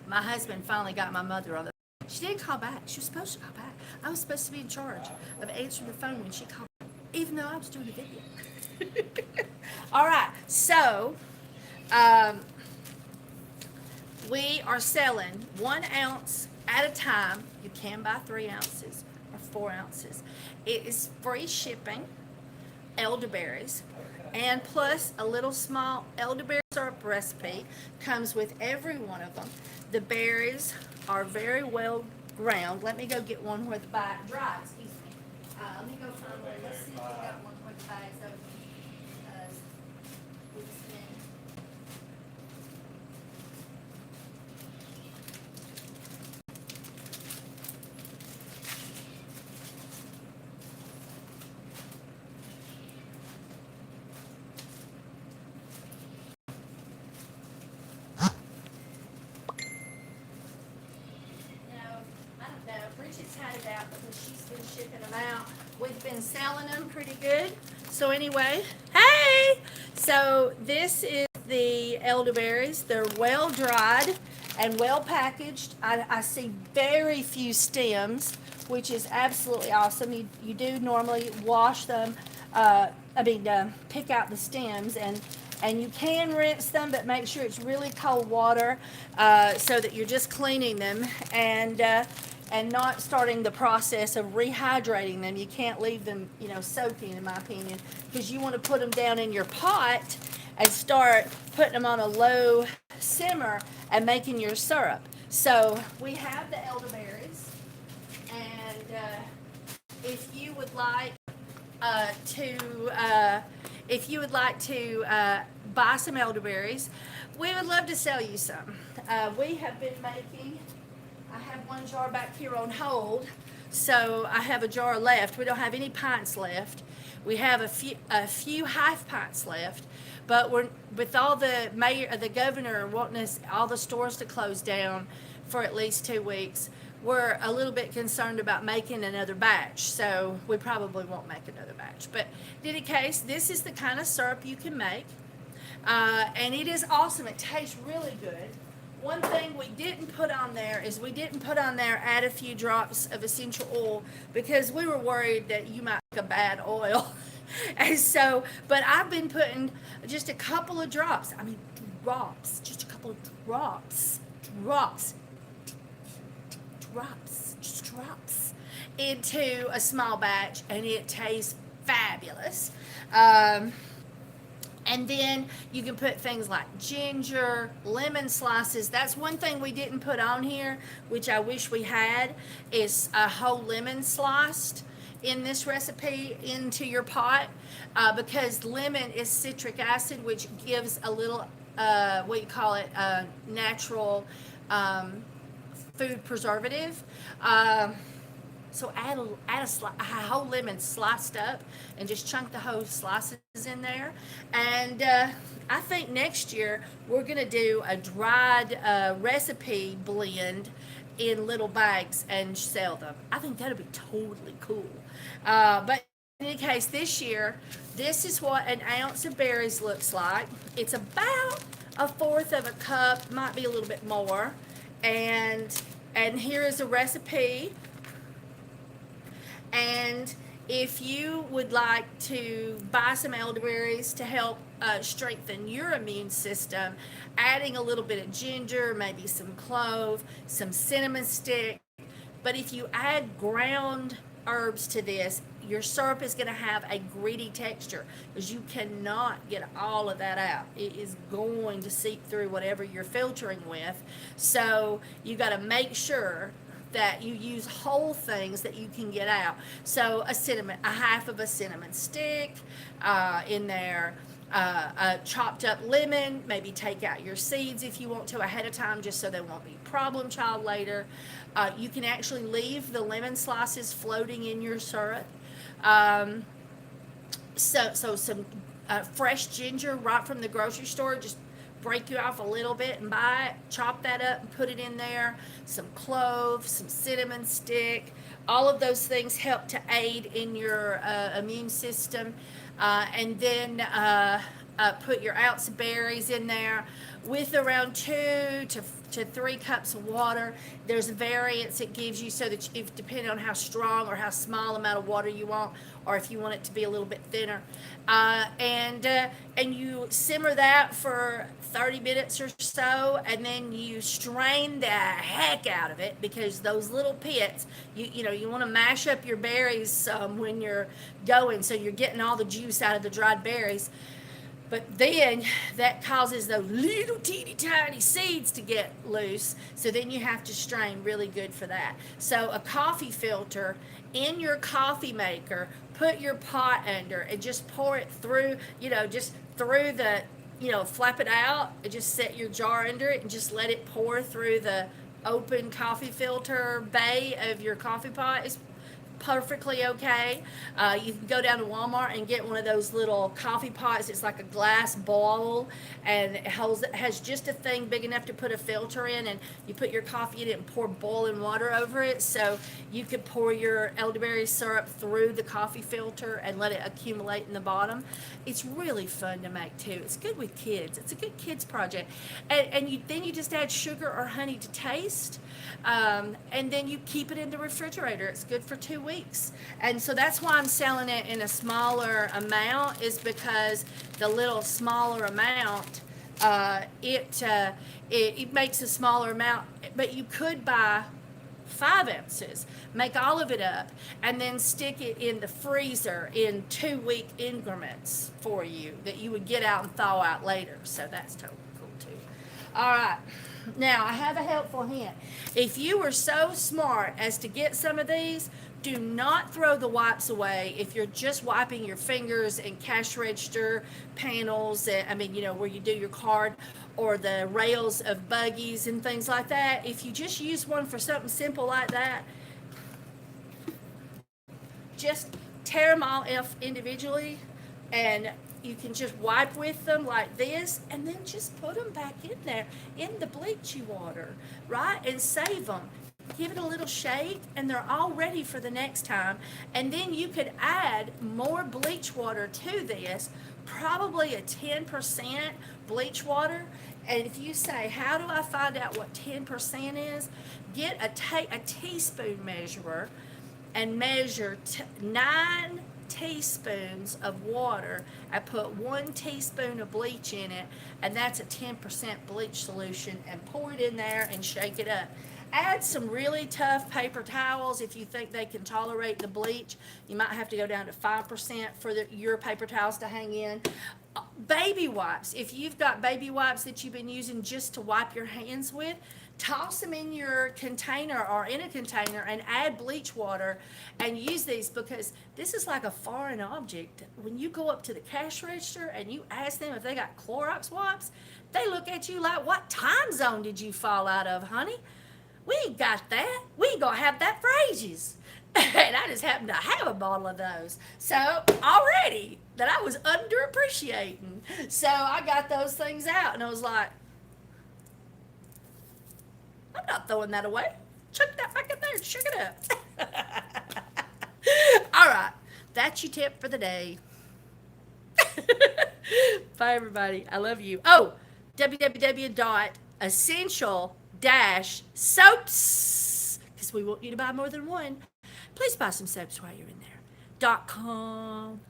my husband finally got my mother on the. She didn't call back. She was supposed to call back. I was supposed to be in charge of answering the phone when she called, even though I was doing a video. All right, so um, we are selling 1 ounce at a time. You can buy 3 ounces or 4 ounces. It is free shipping. Elderberries, and plus a little small elderberry syrup recipe comes with every one of them. The berries are very well ground. Let me go get one where the bag dry. Excuse me. Let me go find one. Let's see if we got one where the bag's open. We spent I don't know. Bridget's had it out because she's been shipping them out. We've been selling them pretty good. So anyway, hey! So this is the elderberries. They're well dried and well packaged. I see very few stems, which is absolutely awesome. You do normally wash them. Pick out the stems and you can rinse them, but make sure it's really cold water so that you're just cleaning them and not starting the process of rehydrating them. You can't leave them, soaking, in my opinion, because you want to put them down in your pot and start putting them on a low simmer and making your syrup. So we have the elderberries, and if you would like to buy some elderberries, we would love to sell you some. We have been making. I have one jar back here on hold, so I have a jar left. We don't have any pints left. We have a few half pints left, but we're with all the governor wanting all the stores to close down for at least 2 weeks. We're a little bit concerned about making another batch, so we probably won't make another batch. But in any case, this is the kind of syrup you can make, and it is awesome. It tastes really good. One thing we didn't put on there is add a few drops of essential oil because we were worried that you might make a bad oil. And so, but I've been putting just a couple of drops. Just a couple of drops into a small batch, and it tastes fabulous. And then you can put things like ginger, lemon slices. That's one thing we didn't put on here, which I wish we had, is a whole lemon sliced in this recipe into your pot, because lemon is citric acid, which gives a little, natural food preservative. So add a whole lemon sliced up and just chunk the whole slices in there. And I think next year we're going to do a dried recipe blend in little bags and sell them. I think that'll be totally cool. But in any case, this year, this is what an ounce of berries looks like. It's about 1/4 of a cup, might be a little bit more. And here is a recipe. And if you would like to buy some elderberries to help strengthen your immune system, adding a little bit of ginger, maybe some clove, some cinnamon stick. But if you add ground herbs to this, your syrup is going to have a gritty texture because you cannot get all of that out. It is going to seep through whatever you're filtering with. So you got to make sure that you use whole things that you can get out. So a half of a cinnamon stick in there, a chopped up lemon, maybe take out your seeds if you want to ahead of time just so there won't be problem child later. You can actually leave the lemon slices floating in your syrup. So some fresh ginger right from the grocery store, just break you off a little bit and buy it, chop that up and put it in there, some clove, some cinnamon stick. All of those things help to aid in your immune system. And then put your ounce of berries in there with around 2 to 3 cups of water. There's a variance it gives you so that if depending on how strong or how small amount of water you want, or if you want it to be a little bit thinner, and you simmer that for 30 minutes or so, and then you strain the heck out of it, because those little pits, you want to mash up your berries when you're going, so you're getting all the juice out of the dried berries. But then that causes those little teeny tiny seeds to get loose. So then you have to strain really good for that. So a coffee filter in your coffee maker, put your pot under and just pour it through, just through the, flap it out and just set your jar under it and just let it pour through the open coffee filter bay of your coffee pot. It's perfectly okay. You can go down to Walmart and get one of those little coffee pots. It's like a glass bowl, and it has just a thing big enough to put a filter in, and you put your coffee in it and pour boiling water over it, so you could pour your elderberry syrup through the coffee filter and let it accumulate in the bottom. It's really fun to make too. It's good with kids. It's a good kids project. And then you just add sugar or honey to taste, and then you keep it in the refrigerator. It's good for 2 weeks. And so that's why I'm selling it in a smaller amount, is because the little smaller amount, it makes a smaller amount, but you could buy 5 ounces, make all of it up, and then stick it in the freezer in 2-week increments for you that you would get out and thaw out later. So that's totally cool too. All right. Now, I have a helpful hint. If you were so smart as to get some of these, do not throw the wipes away if you're just wiping your fingers and cash register panels, where you do your card, or the rails of buggies and things like that. If you just use one for something simple like that, just tear them all off individually, and you can just wipe with them like this, and then just put them back in there in the bleachy water, right? And save them. Give it a little shake, and they're all ready for the next time. And then you could add more bleach water to this, probably a 10% bleach water. And if you say, how do I find out what 10% is? Get a teaspoon measurer and measure 9 teaspoons of water. I put 1 teaspoon of bleach in it, and that's a 10% bleach solution, and pour it in there and shake it up. Add some really tough paper towels if you think they can tolerate the bleach. You might have to go down to 5% for your paper towels to hang in. Baby wipes. If you've got baby wipes that you've been using just to wipe your hands with, toss them in your container or in a container and add bleach water and use these, because this is like a foreign object. When you go up to the cash register and you ask them if they got Clorox wipes, they look at you like, what time zone did you fall out of, honey? We ain't got that. We ain't gonna have that for ages. And I just happened to have a bottle of those. So already that I was underappreciating. So I got those things out, and I was like, I'm not throwing that away. Chuck that back in there and shook it up. All right. That's your tip for the day. Bye, everybody. I love you. Oh, www.essential-soaps, because we want you to buy more than one. Please buy some soaps while you're in there. .com.